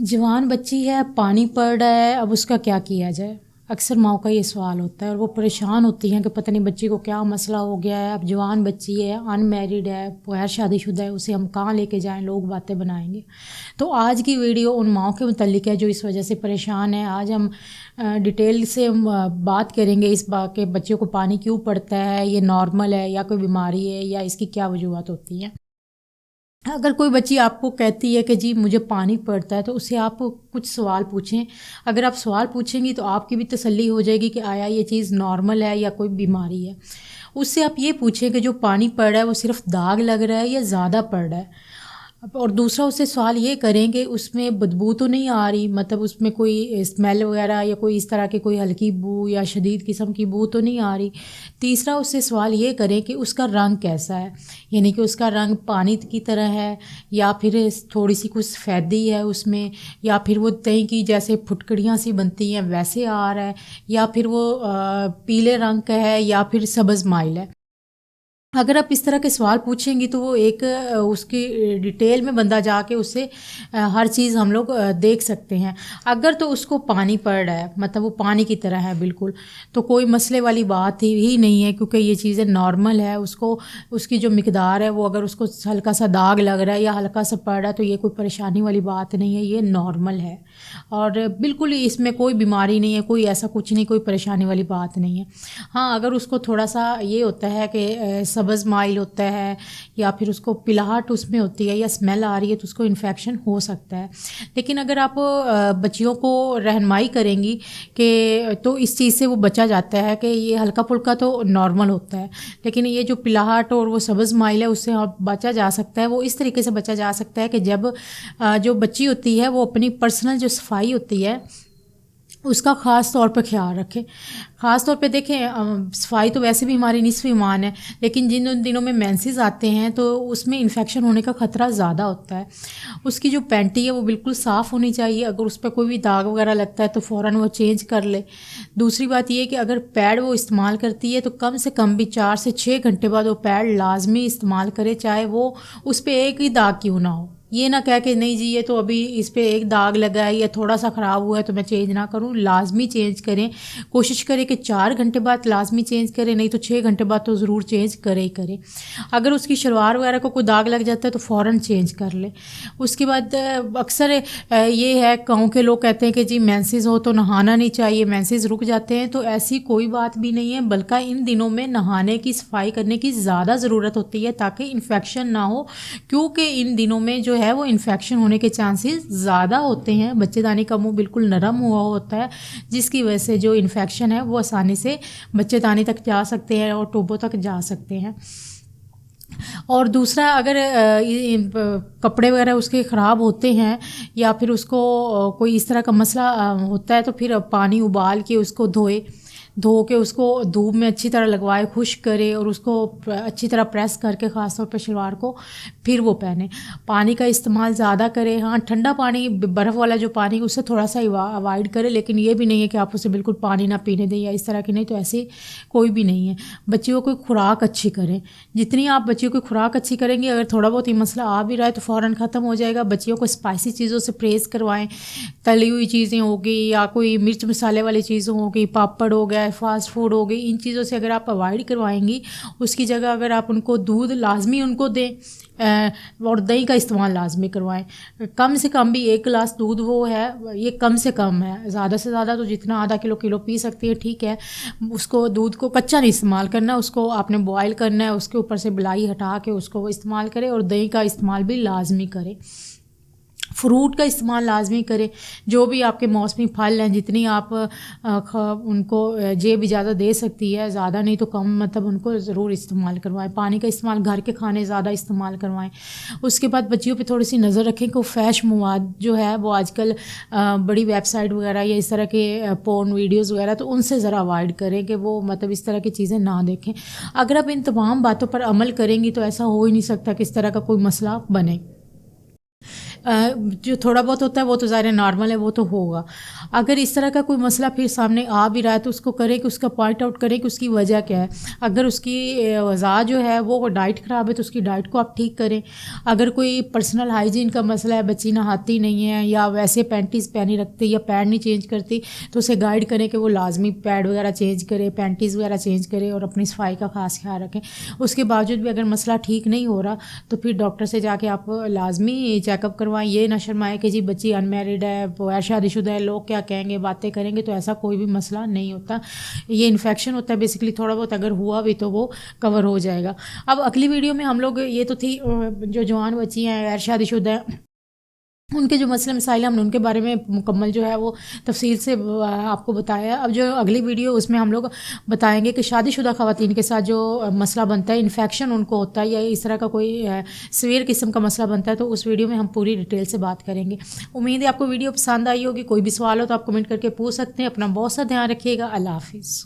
जवान बच्ची है, पानी पड़ रहा है, अब उसका क्या किया जाए। अक्सर माओ का ये सवाल होता है और वो परेशान होती हैं कि पता नहीं बच्ची को क्या मसला हो गया है। अब जवान बच्ची है, अनमैरिड है, गैर शादीशुदा है, उसे हम कहाँ लेके जाएं, लोग बातें बनाएंगे। तो आज की वीडियो उन माओ के मुतल्लिक है जो इस वजह से परेशान है। आज हम डिटेल से बात करेंगे इस बात के बच्चों को पानी क्यों पड़ता है, ये नॉर्मल है या कोई बीमारी है या इसकी क्या वजूहत होती हैं। अगर कोई बच्ची आपको कहती है कि जी मुझे पानी पड़ता है, तो उससे आप कुछ सवाल पूछें। अगर आप सवाल पूछेंगी तो आपकी भी तसल्ली हो जाएगी कि आया ये चीज़ नॉर्मल है या कोई बीमारी है। उससे आप ये पूछें कि जो पानी पड़ रहा है वो सिर्फ दाग लग रहा है या ज़्यादा पड़ रहा है। और दूसरा उससे सवाल ये करें कि उसमें बदबू तो नहीं आ रही, मतलब उसमें कोई स्मेल वगैरह या कोई इस तरह की कोई हल्की बू या शदीद किस्म की बू तो नहीं आ रही। तीसरा उससे सवाल ये करें कि उसका रंग कैसा है, यानी कि उसका रंग पानी की तरह है या फिर थोड़ी सी कुछ सफ़ेदी है उसमें, या फिर वो दही की जैसे फुटकड़ियाँ सी बनती हैं वैसे आ रहा है, या फिर वो पीले रंग का है या फिर सब्ज़ माइल है। अगर आप इस तरह के सवाल पूछेंगी तो वो एक उसकी डिटेल में बंदा जाके उससे हर चीज़ हम लोग देख सकते हैं। अगर तो उसको पानी पड़ रहा है, मतलब वो पानी की तरह है बिल्कुल, तो कोई मसले वाली बात ही नहीं है, क्योंकि ये चीज़ें नॉर्मल है। उसको उसकी जो मिकदार है वो अगर उसको हल्का सा दाग लग रहा है या हल्का सा पड़ रहा है तो ये कोई परेशानी वाली बात नहीं है, ये नॉर्मल है और बिल्कुल ही इसमें कोई बीमारी नहीं है, कोई ऐसा कुछ नहीं, कोई परेशानी वाली बात नहीं है। हाँ, अगर उसको थोड़ा सा ये होता है कि सब्ज़ माइल होता है या फिर उसको पिलाहट उसमें होती है या स्मेल आ रही है तो उसको इन्फेक्शन हो सकता है। लेकिन अगर आप बच्चियों को रहनुमाई करेंगी कि तो इस चीज़ से वो बचा जाता है कि ये हल्का फुल्का तो नॉर्मल होता है, लेकिन ये जो पिलाहट और वो सब्ज़ माइल है उससे बचा जा सकता है। वो इस तरीके से बचा जा सकता है कि जब जो बच्ची होती है वो अपनी पर्सनल जो सफाई होती है उसका ख़ास तौर पर ख्याल रखें। ख़ास तौर पे देखें, सफाई तो वैसे भी हमारी निस्फ़ ईमान है, लेकिन जिन दिनों में मेंसेस आते हैं तो उसमें इन्फेक्शन होने का ख़तरा ज़्यादा होता है। उसकी जो पैंटी है वो बिल्कुल साफ़ होनी चाहिए। अगर उस पर कोई भी दाग वगैरह लगता है तो फ़ौरन वो चेंज कर ले। दूसरी बात ये कि अगर पैड वो इस्तेमाल करती है तो कम से कम भी 4 से 6 घंटे बाद वो पैड लाजमी इस्तेमाल करे, चाहे वो उस पर एक ही दाग क्यों ना हो। ये ना कह के नहीं जी ये तो अभी इस पर एक दाग लगा है या थोड़ा सा ख़राब हुआ है तो मैं चेंज ना करूँ, लाजमी चेंज करें। कोशिश करें कि 4 घंटे बाद लाजमी चेंज करें, नहीं तो 6 घंटे बाद तो ज़रूर चेंज करे ही करें। अगर उसकी शलवार वगैरह को कोई दाग लग जाता है तो फ़ौरन चेंज कर ले। उसके बाद अक्सर ये है, गाँव के लोग कहते हैं कि जी मेंसेस हो तो नहाना नहीं चाहिए, मेंसेस रुक जाते हैं, तो ऐसी कोई बात भी नहीं है, बल्कि इन दिनों में नहाने की, सफाई करने की ज़्यादा ज़रूरत होती है ताकि इन्फेक्शन ना हो, क्योंकि इन दिनों में जो है वो इन्फेक्शन होने के चांसेस ज़्यादा होते हैं। बच्चेदानी का मुंह बिल्कुल नरम हुआ होता है जिसकी वजह से जो इन्फेक्शन है वो आसानी से बच्चेदानी तक जा सकते हैं और टोबों तक जा सकते हैं। और दूसरा, अगर कपड़े वगैरह उसके ख़राब होते हैं या फिर उसको कोई इस तरह का मसला होता है तो फिर पानी उबाल के उसको धो के उसको धूप में अच्छी तरह लगवाए, खुश्क करे और उसको अच्छी तरह प्रेस करके ख़ास तौर पर शलवार को फिर वो पहने। पानी का इस्तेमाल ज़्यादा करें। हाँ, ठंडा पानी, बर्फ़ वाला जो पानी उससे थोड़ा सा अवॉइड करें, लेकिन ये भी नहीं है कि आप उसे बिल्कुल पानी ना पीने दें या इस तरह की, नहीं तो ऐसे कोई भी नहीं है। बच्चियों को खुराक अच्छी करें, जितनी आप बच्चियों की खुराक अच्छी करेंगे, अगर थोड़ा बहुत ही मसला आ भी रहा है तो फ़ौरन ख़त्म हो जाएगा। बच्चियों को स्पाइसी चीज़ों से परहेज़ करवाएं, तली हुई चीज़ें हो गई या कोई मिर्च मसाले वाली चीज़ें हो गई, पापड़ हो गया, फास्ट फूड हो गई, इन चीज़ों से अगर आप अवॉइड करवाएंगी, उसकी जगह अगर आप उनको दूध लाजमी उनको दें और दही का इस्तेमाल लाजमी करवाएं। कम से कम भी 1 गिलास दूध वो है, ये कम से कम है, ज़्यादा से ज़्यादा तो जितना आधा किलो पी सकती है ठीक है। उसको दूध को कच्चा नहीं इस्तेमाल करना, उसको आपने बॉयल करना है, उसके ऊपर से मलाई हटा के उसको इस्तेमाल करें और दही का इस्तेमाल भी लाजमी करें। फ्रूट का इस्तेमाल लाजमी करें। जो भी आपके मौसमी फल हैं, जितनी आप उनको जेब इजाज़त दे सकती है, ज़्यादा नहीं तो कम, मतलब उनको ज़रूर इस्तेमाल करवाएं। पानी का इस्तेमाल, घर के खाने ज़्यादा इस्तेमाल करवाएं। उसके बाद बच्चियों पे थोड़ी सी नज़र रखें कि फैश मवाद जो है वो आजकल बड़ी वेबसाइट वगैरह या इस तरह के पोर्न वीडियोज़ वगैरह, तो उनसे ज़रा अवॉइड करें कि वो मतलब इस तरह की चीज़ें ना देखें। अगर आप इन तमाम बातों पर अमल करेंगी तो ऐसा हो ही नहीं सकता कि इस तरह का कोई मसला बने। جو تھوڑا بہت ہوتا ہے وہ تو ظاہر نارمل ہے، وہ تو ہوگا. اگر اس طرح کا کوئی مسئلہ پھر سامنے آ بھی رہا ہے تو اس کو کریں کہ اس کا پوائنٹ آؤٹ کریں کہ اس کی وجہ کیا ہے. اگر اس کی وجہ جو ہے وہ ڈائٹ خراب ہے تو اس کی ڈائٹ کو آپ ٹھیک کریں. اگر کوئی پرسنل ہائیجین کا مسئلہ ہے، بچی نہاتی نہیں ہے یا ویسے پینٹیز پہنی رکھتی یا پیڈ نہیں چینج کرتی، تو اسے گائیڈ کریں کہ وہ لازمی پیڈ وغیرہ چینج کرے، پینٹیز وغیرہ چینج کرے اور اپنی صفائی کا خاص خیال رکھیں. اس کے باوجود بھی اگر مسئلہ ٹھیک نہیں ہو رہا تو پھر ڈاکٹر سے جا کے آپ لازمی چیک اپ کروائیں. یہ نہ شرمائیں کہ جی بچی ان میرڈ ہے، غیر شادی شدہ ہے، لوگ کیا کہیں گے، باتیں کریں گے. تو ایسا کوئی بھی مسئلہ نہیں ہوتا. یہ انفیکشن ہوتا ہے بیسیکلی، تھوڑا بہت اگر ہوا بھی تو وہ کور ہو جائے گا. اب اگلی ویڈیو میں ہم لوگ، یہ تو تھی جو جوان بچی ہیں غیر شادی شدہ ہیں ان کے جو مسئلے مسائل ہیں، ہم نے ان کے بارے میں مکمل جو ہے وہ تفصیل سے آپ کو بتایا. اب جو اگلی ویڈیو اس میں ہم لوگ بتائیں گے کہ شادی شدہ خواتین کے ساتھ جو مسئلہ بنتا ہے، انفیکشن ان کو ہوتا ہے یا اس طرح کا کوئی سویئر قسم کا مسئلہ بنتا ہے، تو اس ویڈیو میں ہم پوری ڈیٹیل سے بات کریں گے. امید ہے آپ کو ویڈیو پسند آئی ہوگی. کوئی بھی سوال ہو تو آپ کمنٹ کر کے پوچھ سکتے ہیں. اپنا بہت سا دھیان رکھیے گا. اللہ حافظ.